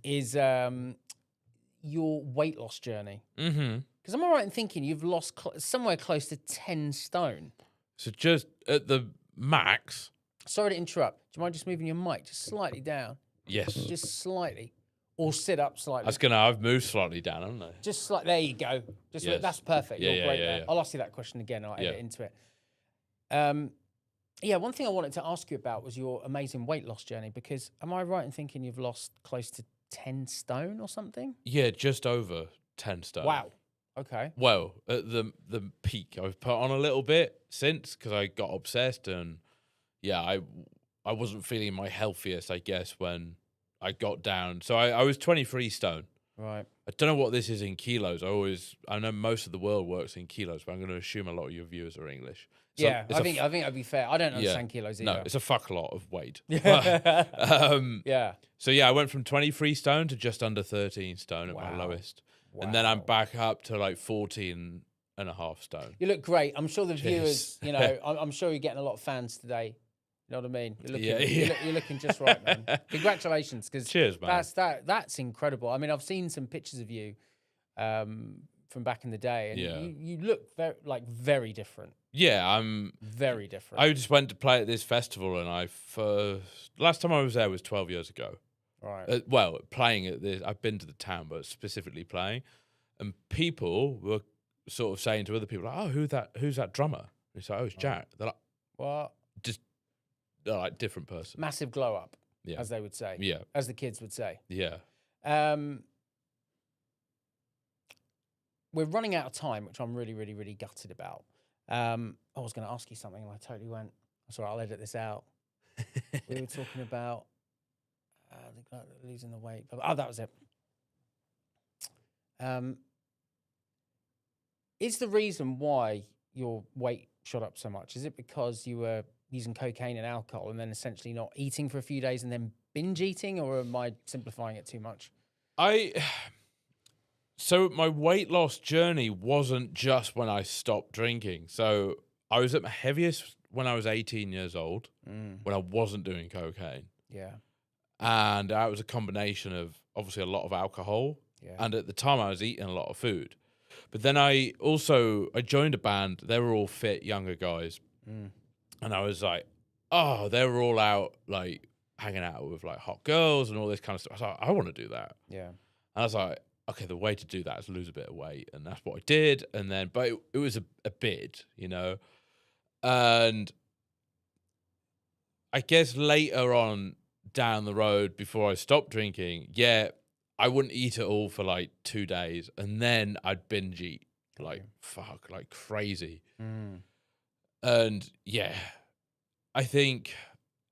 is your weight loss journey. Because am I right in thinking you've lost somewhere close to 10 stone? So just at the max. Sorry to interrupt. Do you mind just moving your mic just slightly down? Yes. Just slightly. Or sit up slightly. I've moved slightly down, haven't I? Just slightly. There you go. That's perfect. You're great there. Yeah. I'll ask you that question again. I'll edit into it. One thing I wanted to ask you about was your amazing weight loss journey, because am I right in thinking you've lost close to 10 stone or something? Yeah, just over 10 stone. Wow. Okay. Well, at the peak, I've put on a little bit since, because I got obsessed, and I wasn't feeling my healthiest, I guess, when I got down. So I was 23 stone. Right. I don't know what this is in kilos. I know most of the world works in kilos, but I'm going to assume a lot of your viewers are English. So I think that'd be fair. I don't understand kilos either. No, it's a fuck lot of weight. Yeah. So I went from 23 stone to just under 13 stone at my lowest. Wow. And then I'm back up to like 14 and a half stone. You look great. I'm sure the viewers, I'm sure you're getting a lot of fans today. You know what I mean? You're looking just right, man. Congratulations, because cheers, man. That's incredible. I mean, I've seen some pictures of you from back in the day, and you look very different. Yeah, I'm very different. I just went to play at this festival, and last time I was there was 12 years ago. Right. Playing at this, I've been to the town, but specifically playing, and people were sort of saying to other people, like, "Oh, who's that drummer?" And it's like, "Oh, it's Jack." They're like, "What?" just like different person. Massive glow up, Yeah. as they would say, Yeah. as the kids would say. Yeah. We're running out of time, which I'm really, really, really gutted about. I was going to ask you something, and I totally went. That's all right, I'll edit this out. We were talking about losing the weight. Oh, that was it. Is the reason why your weight shot up so much, is it because you were using cocaine and alcohol and then essentially not eating for a few days and then binge eating, or am I simplifying it too much? So my weight loss journey wasn't just when I stopped drinking. So I was at my heaviest when I was 18 years old, when I wasn't doing cocaine. Yeah. And that was a combination of obviously a lot of alcohol. Yeah. And at the time I was eating a lot of food. But then I joined a band. They were all fit, younger guys. And I was like, oh, they were all out like hanging out with like hot girls and all this kind of stuff. I was like, I want to do that. Yeah. And I was like, okay, the way to do that is lose a bit of weight. And that's what I did. And then, but it was a bid, you know. And I guess later on down the road, before I stopped drinking, yeah, I wouldn't eat it all for like 2 days. And then I'd binge eat like crazy. And yeah, I think,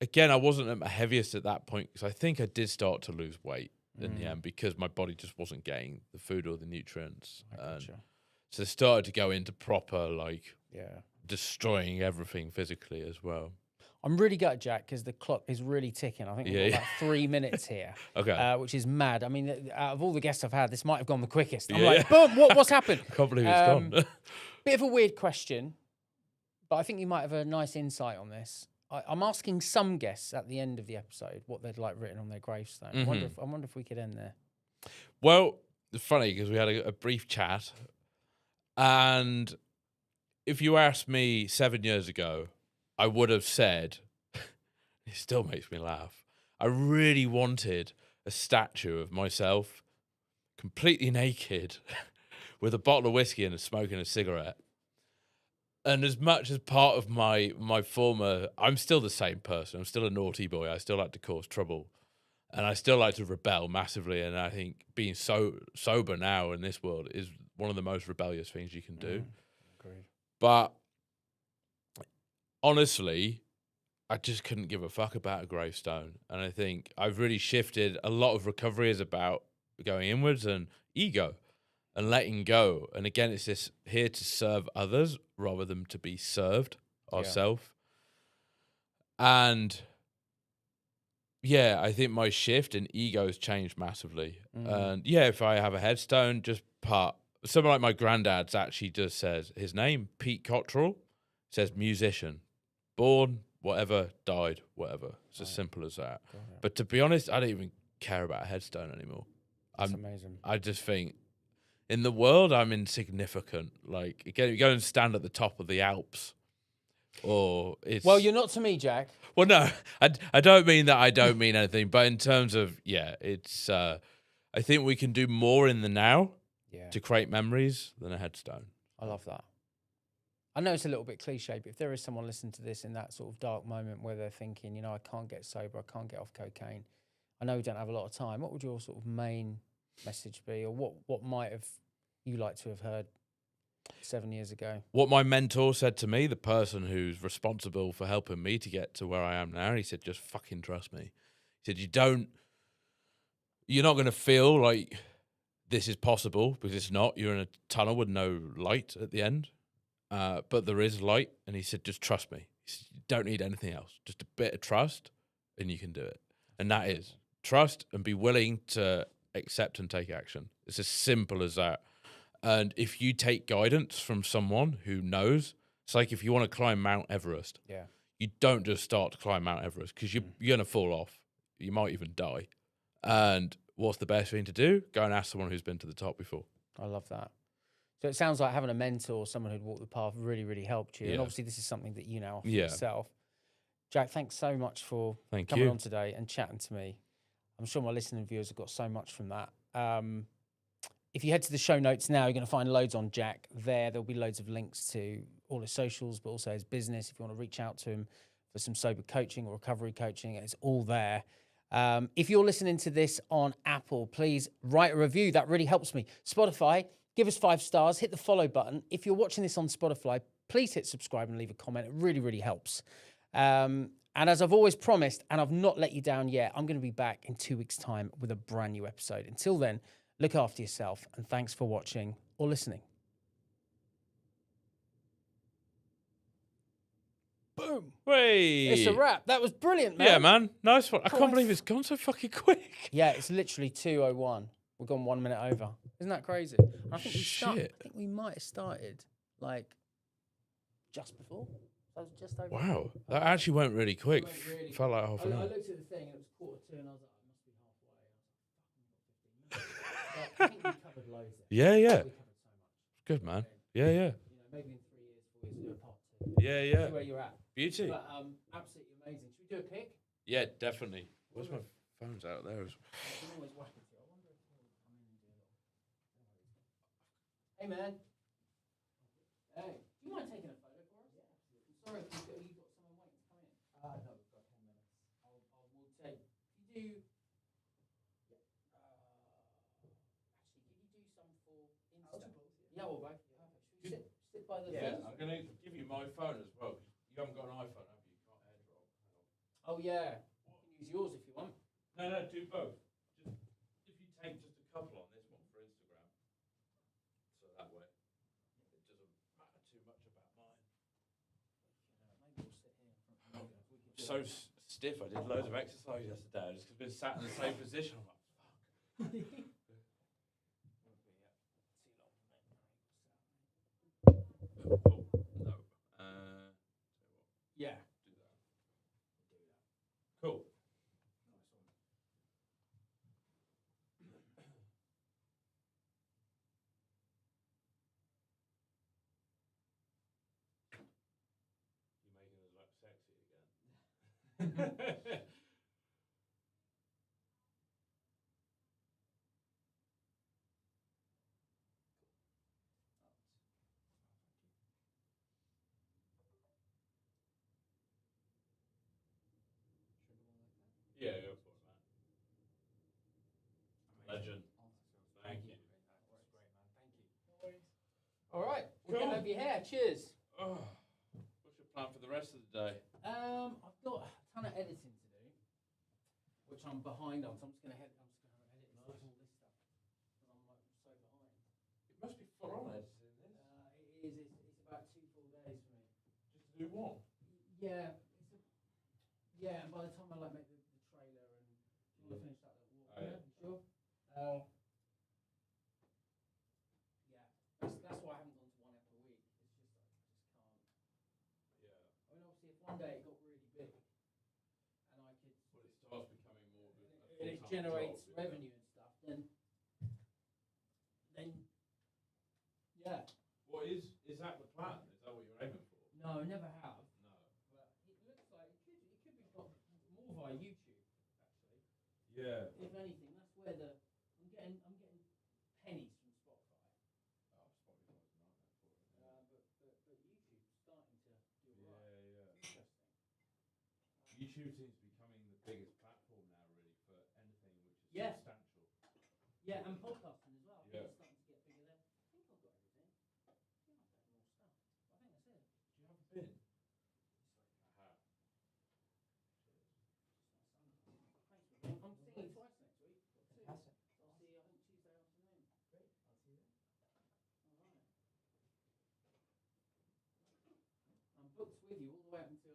again, I wasn't at my heaviest at that point because I think I did start to lose weight in the end because my body just wasn't getting the food or the nutrients. So it started to go into proper, like, destroying everything physically as well. I'm really gutted, Jack, because the clock is really ticking. I think we've got about 3 minutes here, which is mad. I mean, out of all the guests I've had, this might have gone the quickest. I'm like, boom, what's happened? I can't believe it's gone. Bit of a weird question, but I think you might have a nice insight on this. I'm asking some guests at the end of the episode what they'd like written on their gravestone. I wonder if we could end there. Well, it's funny because we had a brief chat, and if you asked me 7 years ago, I would have said, it still makes me laugh, I really wanted a statue of myself completely naked with a bottle of whiskey and smoking a cigarette. And as much as part of my former, I'm still the same person. I'm still a naughty boy. I still like to cause trouble. And I still like to rebel massively. And I think being so sober now in this world is one of the most rebellious things you can do. Agreed. But honestly, I just couldn't give a fuck about a gravestone. And I think I've really shifted. A lot of recovery is about going inwards and ego and letting go. And again, it's this here to serve others rather than to be served ourselves. And yeah, I think my shift in ego has changed massively. And yeah, if I have a headstone, just someone like my granddad's actually just says his name, Pete Cottrell, says musician, born, whatever, died, whatever. It's as simple as that. But to be honest, I don't even care about a headstone anymore. That's amazing. I just think in the world, I'm insignificant. Like, again, you go and stand at the top of the Alps, or it's... Well, you're not to me, Jack. Well, no, I don't mean that I don't mean anything, but in terms of, it's... I think we can do more in the now to create memories than a headstone. I love that. I know it's a little bit cliche, but if there is someone listening to this in that sort of dark moment where they're thinking, you know, I can't get sober, I can't get off cocaine, I know we don't have a lot of time, what would your sort of main message be, or what might have you like to have heard 7 years ago? What my mentor said to me, the person who's responsible for helping me to get to where I am now, he said, just fucking trust me. He said, you're not going to feel like this is possible, because it's not. You're in a tunnel with no light at the end, but there is light. And he said, just trust me. He said, you don't need anything else, just a bit of trust and you can do it. And that is trust and be willing to accept and take action. It's as simple as that. And if you take guidance from someone who knows, it's like if you want to climb Mount Everest, you don't just start to climb Mount Everest, because you're going to fall off. You might even die. And what's the best thing to do? Go and ask someone who's been to the top before. I love that. So it sounds like having a mentor, someone who'd walked the path, really, really helped you. And obviously this is something that you now offer yourself. Jack, thanks so much for coming on today and chatting to me. I'm sure my listening viewers have got so much from that. If you head to the show notes now, you're going to find loads on Jack there. There'll be loads of links to all his socials, but also his business if you want to reach out to him for some sober coaching or recovery coaching. It's all there. If you're listening to this on Apple, please write a review. That really helps me. Spotify, give us 5 stars, hit the follow button. If you're watching this on Spotify, please hit subscribe and leave a comment. It really, really helps. And as I've always promised, and I've not let you down yet, I'm going to be back in 2 weeks' time with a brand new episode. Until then, look after yourself, and thanks for watching or listening. Boom. Hey. It's a wrap. That was brilliant, man. Yeah, man. Nice one. I Cool. can't believe it's gone so fucking quick. Yeah, it's literally 2:01. We've gone 1 minute over. Isn't that crazy? I think Shit. I think we might have started like just before. That was just over. Wow. That actually went really quick. Went really Felt like half I an hour. looked at the thing and it was 1:45, and I was like, I must be halfway. But I think we covered loads there. Yeah, yeah. We covered so much. Good, man. Yeah, yeah. You know, maybe in 3 years, 4 years, we'll do a part 2. Yeah, yeah. See where you're at. Beauty. But absolutely amazing. Should we do a pick? Yeah, definitely. Where's my phone's out there? You can always whack it to. I wonder if he'll come in and do a little. Hey, man. Hey, do you mind taking a photo for us? Yeah, absolutely. I'm sorry if you've got someone waiting to come in. No, we've got 10 minutes. We'll take. If you do. Actually, can you do some for Insta? Yeah, all right. Perfect. Should we sit by the Yeah, fence? I'm going to give you my phone as well. 'Cause you haven't got an iPhone, have you? You can't airdrop. Oh, yeah. You can use yours if you want. No, no, do both. Just if you take just a couple on this one for Instagram, so that way it doesn't matter too much about mine. Maybe we'll sit here in front of the we could do So stiff. I did loads of exercise yesterday. I just been sat in the same position. I'm like, fuck. Oh, no. Yeah. Do that. Cool. You're making us look sexy again. Yeah, go for it, man. Legend. Thank you. That's great, man. Thank you. All right. We're Cool. going over your hair. Cheers. Oh, what's your plan for the rest of the day? I've got a ton of editing to do, which I'm behind on. So I'm just going to edit all this stuff because I'm like so behind. It must be full on editing this. It is. It's about 2 full days for me. Just to do what? Yeah. Yeah, and by the time I like make the trailer and all the finish that little walk, Oh, yeah. you sure? Yeah, that's why I haven't gone to 1 episode a week. It's just I just can't. Yeah. I mean, obviously, if one day it got really big, and I could, Well, it starts becoming more of a and it full-time generates job, yeah. revenue and stuff, then yeah. What is that the plan? Is that what you're aiming for? No, never have. No. But it looks like it could be got more via YouTube, actually. Yeah. If anything, that's where I'm getting pennies from Spotify. Oh, Spotify's a nightmare for it. But YouTube's starting to do it right. Yeah, yeah. Interesting. YouTube seems to be becoming the biggest platform now, really, for anything which is Yeah. substantial. Yeah, and podcasting as well. I think Yeah. it's starting to get bigger there. I think I've got everything. I think I've got more stuff. I think that's it. Do you have a bin? Aha. Thanks, man. I'm seeing you twice next week. Got 2. I'll see you, I think, Tuesday afternoon. Great. I'll see you then. All right. I'm booked with you all the way up until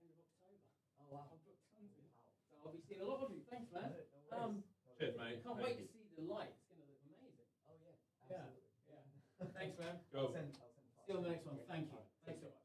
end of October. Oh, wow. I'm booked tons of you. So I'll be seeing a lot of you. Thanks, man. Cheers, mate. Can't Thank wait you. to see the light. It's going to look amazing. Oh yeah, Yeah. absolutely. Yeah. Thanks, man. Go. I'll send See you on the next one. Thank you. Thanks so much.